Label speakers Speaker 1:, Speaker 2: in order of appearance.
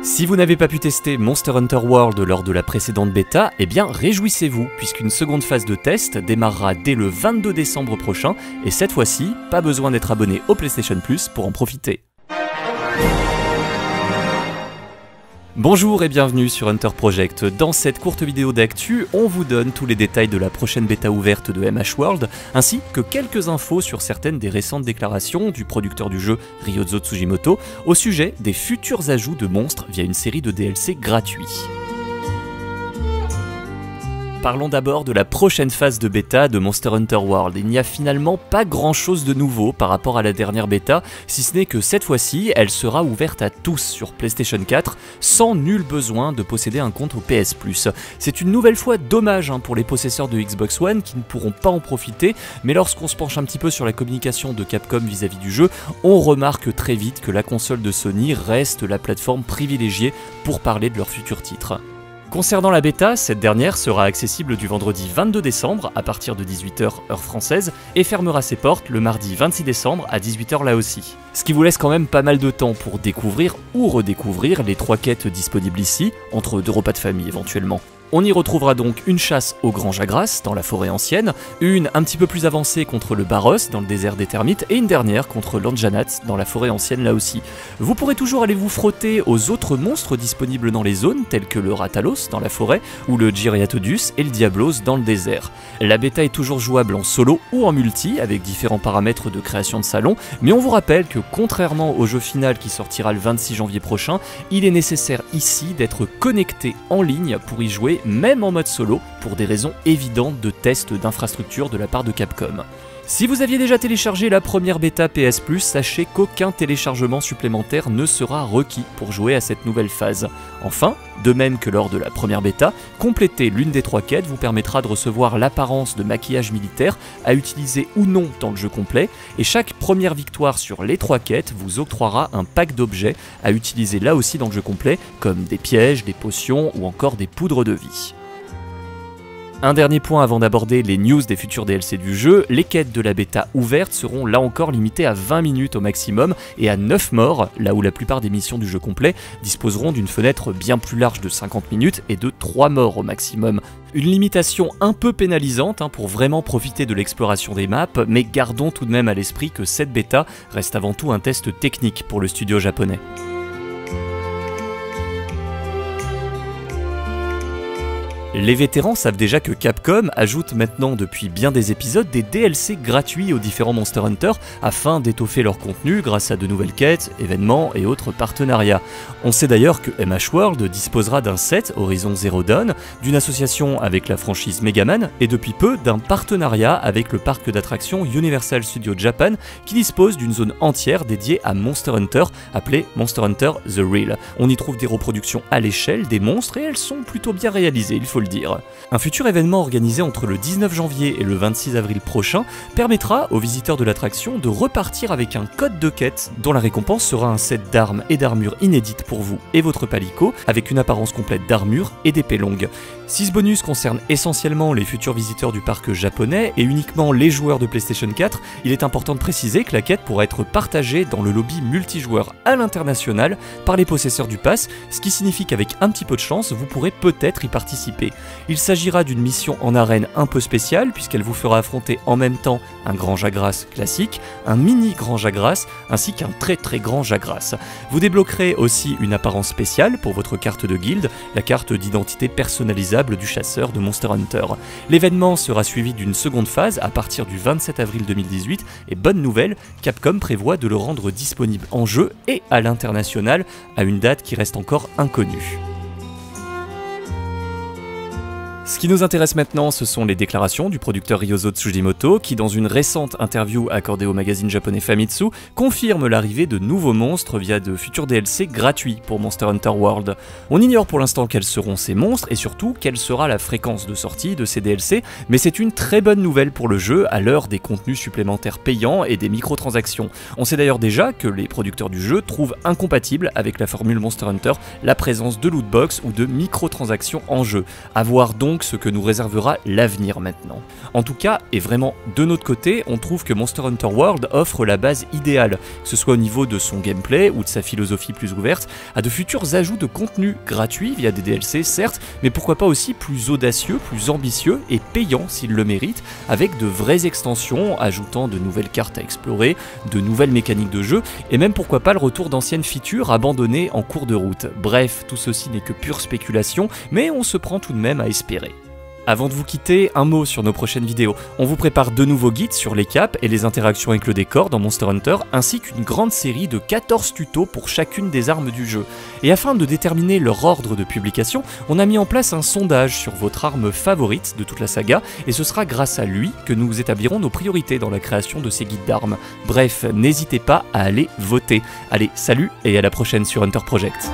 Speaker 1: Si vous n'avez pas pu tester Monster Hunter World lors de la précédente bêta, eh bien réjouissez-vous, puisqu'une seconde phase de test démarrera dès le 22 décembre prochain, et cette fois-ci, pas besoin d'être abonné au PlayStation Plus pour en profiter. Bonjour et bienvenue sur Hunter Project. Dans cette courte vidéo d'actu, on vous donne tous les détails de la prochaine bêta ouverte de MH World, ainsi que quelques infos sur certaines des récentes déclarations du producteur du jeu Ryuzo Tsujimoto au sujet des futurs ajouts de monstres via une série de DLC gratuits. Parlons d'abord de la prochaine phase de bêta de Monster Hunter World. Il n'y a finalement pas grand chose de nouveau par rapport à la dernière bêta, si ce n'est que cette fois-ci, elle sera ouverte à tous sur PlayStation 4, sans nul besoin de posséder un compte au PS Plus. C'est une nouvelle fois dommage pour les possesseurs de Xbox One qui ne pourront pas en profiter, mais lorsqu'on se penche un petit peu sur la communication de Capcom vis-à-vis du jeu, on remarque très vite que la console de Sony reste la plateforme privilégiée pour parler de leurs futurs titres. Concernant la bêta, cette dernière sera accessible du vendredi 22 décembre à partir de 18h heure française et fermera ses portes le mardi 26 décembre à 18h là aussi. Ce qui vous laisse quand même pas mal de temps pour découvrir ou redécouvrir les 3 quêtes disponibles ici, entre 2 repas de famille éventuellement. On y retrouvera donc une chasse au Grand Jagras dans la forêt ancienne, une un petit peu plus avancée contre le Barross dans le désert des termites et une dernière contre l'Anjanat dans la forêt ancienne là aussi. Vous pourrez toujours aller vous frotter aux autres monstres disponibles dans les zones tels que le Ratalos dans la forêt ou le Gyriatodus et le Diablos dans le désert. La bêta est toujours jouable en solo ou en multi avec différents paramètres de création de salon, mais on vous rappelle que contrairement au jeu final qui sortira le 26 janvier prochain, il est nécessaire ici d'être connecté en ligne pour y jouer même en mode solo, pour des raisons évidentes de test d'infrastructure de la part de Capcom. Si vous aviez déjà téléchargé la première bêta PS Plus, sachez qu'aucun téléchargement supplémentaire ne sera requis pour jouer à cette nouvelle phase. Enfin, de même que lors de la première bêta, compléter l'une des 3 quêtes vous permettra de recevoir l'apparence de maquillage militaire à utiliser ou non dans le jeu complet, et chaque première victoire sur les 3 quêtes vous octroiera un pack d'objets à utiliser là aussi dans le jeu complet, comme des pièges, des potions ou encore des poudres de vie. Un dernier point avant d'aborder les news des futurs DLC du jeu, les quêtes de la bêta ouverte seront là encore limitées à 20 minutes au maximum et à 9 morts, là où la plupart des missions du jeu complet disposeront d'une fenêtre bien plus large de 50 minutes et de 3 morts au maximum. Une limitation un peu pénalisante pour vraiment profiter de l'exploration des maps, mais gardons tout de même à l'esprit que cette bêta reste avant tout un test technique pour le studio japonais. Les vétérans savent déjà que Capcom ajoute maintenant depuis bien des épisodes des DLC gratuits aux différents Monster Hunter afin d'étoffer leur contenu grâce à de nouvelles quêtes, événements et autres partenariats. On sait d'ailleurs que MH World disposera d'un set Horizon Zero Dawn, d'une association avec la franchise Megaman et depuis peu d'un partenariat avec le parc d'attractions Universal Studios Japan qui dispose d'une zone entière dédiée à Monster Hunter appelée Monster Hunter The Real. On y trouve des reproductions à l'échelle des monstres et elles sont plutôt bien réalisées, il faut le dire. Un futur événement organisé entre le 19 janvier et le 26 avril prochain permettra aux visiteurs de l'attraction de repartir avec un code de quête dont la récompense sera un set d'armes et d'armures inédites pour vous et votre palico avec une apparence complète d'armure et d'épée longue. Si ce bonus concerne essentiellement les futurs visiteurs du parc japonais et uniquement les joueurs de PlayStation 4, il est important de préciser que la quête pourra être partagée dans le lobby multijoueur à l'international par les possesseurs du pass, ce qui signifie qu'avec un petit peu de chance, vous pourrez peut-être y participer. Il s'agira d'une mission en arène un peu spéciale puisqu'elle vous fera affronter en même temps un grand Jagras classique, un mini grand Jagras ainsi qu'un très grand Jagras. Vous débloquerez aussi une apparence spéciale pour votre carte de guilde, la carte d'identité personnalisable du chasseur de Monster Hunter. L'événement sera suivi d'une seconde phase à partir du 27 avril 2018 et bonne nouvelle, Capcom prévoit de le rendre disponible en jeu et à l'international à une date qui reste encore inconnue. Ce qui nous intéresse maintenant, ce sont les déclarations du producteur Ryuzo Tsujimoto qui, dans une récente interview accordée au magazine japonais Famitsu, confirme l'arrivée de nouveaux monstres via de futurs DLC gratuits pour Monster Hunter World. On ignore pour l'instant quels seront ces monstres et surtout quelle sera la fréquence de sortie de ces DLC, mais c'est une très bonne nouvelle pour le jeu à l'heure des contenus supplémentaires payants et des microtransactions. On sait d'ailleurs déjà que les producteurs du jeu trouvent incompatible avec la formule Monster Hunter la présence de lootbox ou de microtransactions en jeu. À voir donc donc ce que nous réservera l'avenir maintenant. En tout cas, et vraiment de notre côté, on trouve que Monster Hunter World offre la base idéale, que ce soit au niveau de son gameplay ou de sa philosophie plus ouverte, à de futurs ajouts de contenu gratuits via des DLC certes, mais pourquoi pas aussi plus audacieux, plus ambitieux et payants s'il le mérite, avec de vraies extensions ajoutant de nouvelles cartes à explorer, de nouvelles mécaniques de jeu, et même pourquoi pas le retour d'anciennes features abandonnées en cours de route. Bref, tout ceci n'est que pure spéculation, mais on se prend tout de même à espérer. Avant de vous quitter, un mot sur nos prochaines vidéos. On vous prépare de nouveaux guides sur les caps et les interactions avec le décor dans Monster Hunter, ainsi qu'une grande série de 14 tutos pour chacune des armes du jeu. Et afin de déterminer leur ordre de publication, on a mis en place un sondage sur votre arme favorite de toute la saga, et ce sera grâce à lui que nous établirons nos priorités dans la création de ces guides d'armes. Bref, n'hésitez pas à aller voter. Allez, salut et à la prochaine sur Hunter Project.